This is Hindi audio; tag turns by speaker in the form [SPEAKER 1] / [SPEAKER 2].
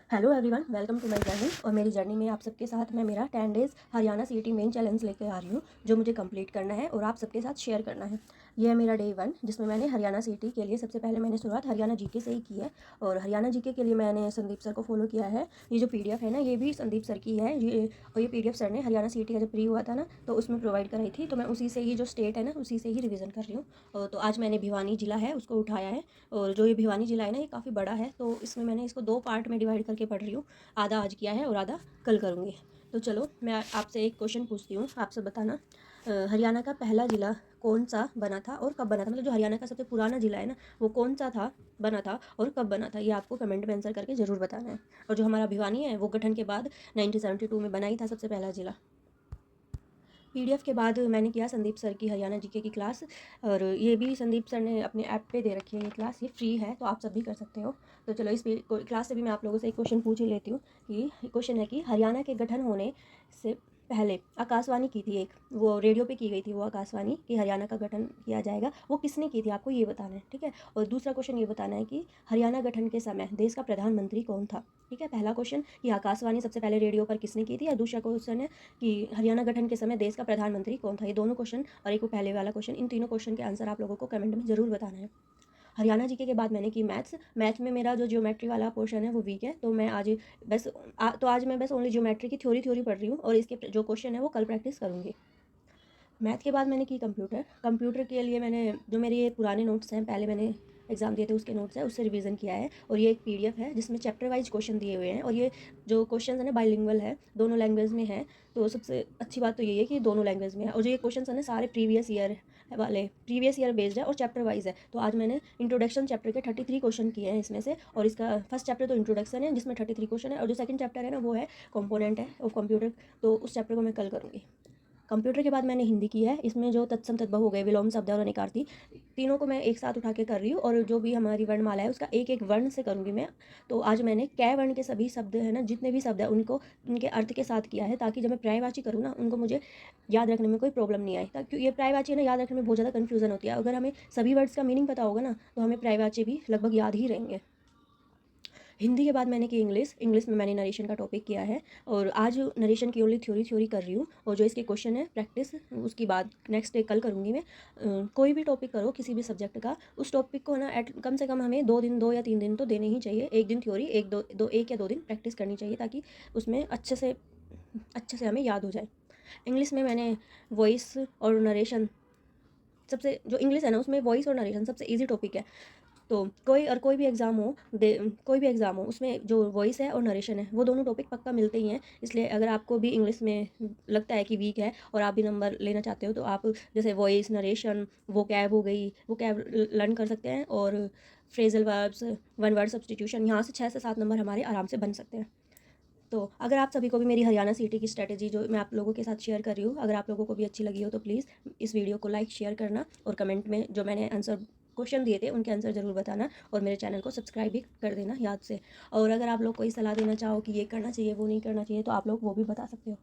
[SPEAKER 1] Hello everyone, welcome to my journey. और मेरी जर्नी में आप सबके साथ मैं मेरा 10 days Haryana CET main challenge लेकर आ रही हूँ, जो मुझे कंप्लीट करना है और आप सबके साथ शेयर करना है। ये है मेरा डे 1, जिसमें मैंने हरियाणा सीईटी के लिए सबसे पहले मैंने शुरुआत हरियाणा जीके से ही की है। और हरियाणा जीके के लिए मैंने संदीप सर को फॉलो किया है। ये जो पीडीएफ है ना, ये भी संदीप सर की है। ये पीडीएफ सर ने हरियाणा सीईटी का जब प्री हुआ था ना, तो उसमें प्रोवाइड कराई थी। तो मैं उसी से ही, जो स्टेट है ना, उसी से ही रिविज़न कर रही हूँ। तो आज मैंने भिवानी जिला है उसको उठाया है। और जो ये भिवानी जिला है ना, ये काफ़ी बड़ा है, तो इसमें मैंने इसको 2 पार्ट में डिवाइड करके पढ़ रही हूँ। आधा आज किया है और आधा कल करूँगी। तो चलो, मैं आपसे एक क्वेश्चन पूछती हूँ, आप सब बताना। हरियाणा का पहला ज़िला कौन सा बना था और कब बना था? मतलब जो हरियाणा का सबसे पुराना ज़िला है ना, वो कौन सा था, बना था और कब बना था? ये आपको कमेंट में आंसर करके ज़रूर बताना है। और जो हमारा भिवानी है, वो गठन के बाद 1972 में बना ही था सबसे पहला ज़िला। पीडीएफ के बाद मैंने किया संदीप सर की हरियाणा जीके की क्लास। और ये भी संदीप सर ने अपने ऐप पे दे रखी है, ये क्लास, ये फ्री है, तो आप सब भी कर सकते हो। तो चलो, इस क्लास से भी मैं आप लोगों से एक क्वेश्चन पूछ ही लेती हूँ। कि क्वेश्चन है कि हरियाणा के गठन होने से पहले आकाशवाणी की थी एक, वो रेडियो पे की गई थी वो आकाशवाणी, कि हरियाणा का गठन किया जाएगा, वो किसने की थी, आपको ये बताना है, ठीक है। और दूसरा क्वेश्चन ये बताना है कि हरियाणा गठन के समय देश का प्रधानमंत्री कौन था, ठीक है। पहला क्वेश्चन कि आकाशवाणी सबसे पहले रेडियो पर किसने की थी, और दूसरा क्वेश्चन है कि हरियाणा गठन के समय देश का प्रधानमंत्री कौन था। ये दोनों क्वेश्चन और एक वो पहले वाला क्वेश्चन, इन तीनों क्वेश्चन के आंसर आप लोगों को कमेंट में ज़रूर बताना है। हरियाणा जीके के बाद मैंने की मैथ्स में मेरा जो ज्योमेट्री वाला पोर्शन है वो वीक है, तो मैं आज आज मैं बस ओनली ज्योमेट्री की थ्योरी पढ़ रही हूँ, और इसके जो क्वेश्चन है वो कल प्रैक्टिस करूँगी। मैथ के बाद मैंने की कंप्यूटर के लिए मैंने जो मेरे ये पुराने नोट्स हैं, पहले मैंने एग्जाम दिए थे उसके नोट्स हैं, उससे रिवीजन किया है। और ये एक पीडीएफ है जिसमें चैप्टर वाइज क्वेश्चन दिए हुए हैं, और ये जो क्वेश्चन है ना, बाइलिंगुअल है, दोनों लैंग्वेज में है। तो सबसे अच्छी बात तो यही है कि दोनों लैंग्वेज में है। और जो ये क्वेश्चन है ना, सारे प्रीवियस ईयर बेस्ड है और चैप्टर वाइज है। तो आज मैंने इंट्रोडक्शन चैप्टर के 33 क्वेश्चन किए हैं इसमें से। और इसका फर्स्ट चैप्टर तो इंट्रोडक्शन है, जिसमें 33 क्वेश्चन है, और जो सेकंड चैप्टर है ना, वो है कंपोनेंट है ऑफ कंप्यूटर। तो उस चैप्टर को मैं कल करूँगी। कंप्यूटर के बाद मैंने हिंदी की है। इसमें जो तत्सम तद्भव हो गए, विलोम शब्द और अनेकार्थी, तीनों को मैं एक साथ उठा के कर रही हूँ। और जो भी हमारी वर्णमाला है, उसका एक एक वर्ण से करूँगी मैं। तो आज मैंने कै वर्ण के सभी शब्द है ना, जितने भी शब्द है, उनको उनके अर्थ के साथ किया है, ताकि जब मैं पर्यायवाची करूँ ना, उनको मुझे याद रखने में कोई प्रॉब्लम नहीं आई। ताकि ये पर्यायवाची है ना, याद रखने में बहुत ज़्यादा कन्फ्यूजन होती है। अगर हमें सभी वर्ड्स का मीनिंग पता होगा ना, तो हमें पर्यायवाची भी लगभग याद ही रहेंगे। हिंदी के बाद मैंने की इंग्लिश में मैंने नरेशन का टॉपिक किया है। और आज नरेशन की ओनली थ्योरी कर रही हूँ। और जो इसके क्वेश्चन है प्रैक्टिस, उसके बाद नेक्स्ट डे कल करूँगी मैं। कोई भी टॉपिक करो किसी भी सब्जेक्ट का, उस टॉपिक को ना कम से कम हमें 2 या 3 दिन तो देने ही चाहिए। एक दिन थ्योरी, एक या 2 दिन प्रैक्टिस करनी चाहिए, ताकि उसमें अच्छे से हमें याद हो जाए। इंग्लिश में मैंने वॉइस और नरेशन, सबसे जो इंग्लिश है ना, उसमें वॉइस और नरेशन सबसे ईजी टॉपिक है। तो कोई भी एग्ज़ाम हो, उसमें जो वॉइस है और नरेशन है, वो दोनों टॉपिक पक्का मिलते ही हैं। इसलिए अगर आपको भी इंग्लिश में लगता है कि वीक है और आप भी नंबर लेना चाहते हो, तो आप जैसे वॉइस, नरेशन, वोकैब हो गई, वोकैब लर्न कर सकते हैं। और phrasal verbs, one word substitution, यहाँ से 6 से 7 नंबर हमारे आराम से बन सकते हैं। तो अगर आप सभी को भी मेरी हरियाणा सीटी की स्ट्रैटेजी जो मैं आप लोगों के साथ शेयर कर रही हूँ, अगर आप लोगों को भी अच्छी लगी हो, तो प्लीज़ इस वीडियो को लाइक शेयर करना, और कमेंट में जो मैंने आंसर क्वेश्चन दिए थे उनके आंसर ज़रूर बताना, और मेरे चैनल को सब्सक्राइब भी कर देना याद से। और अगर आप लोग कोई सलाह देना चाहो कि ये करना चाहिए, वो नहीं करना चाहिए, तो आप लोग वो भी बता सकते हो।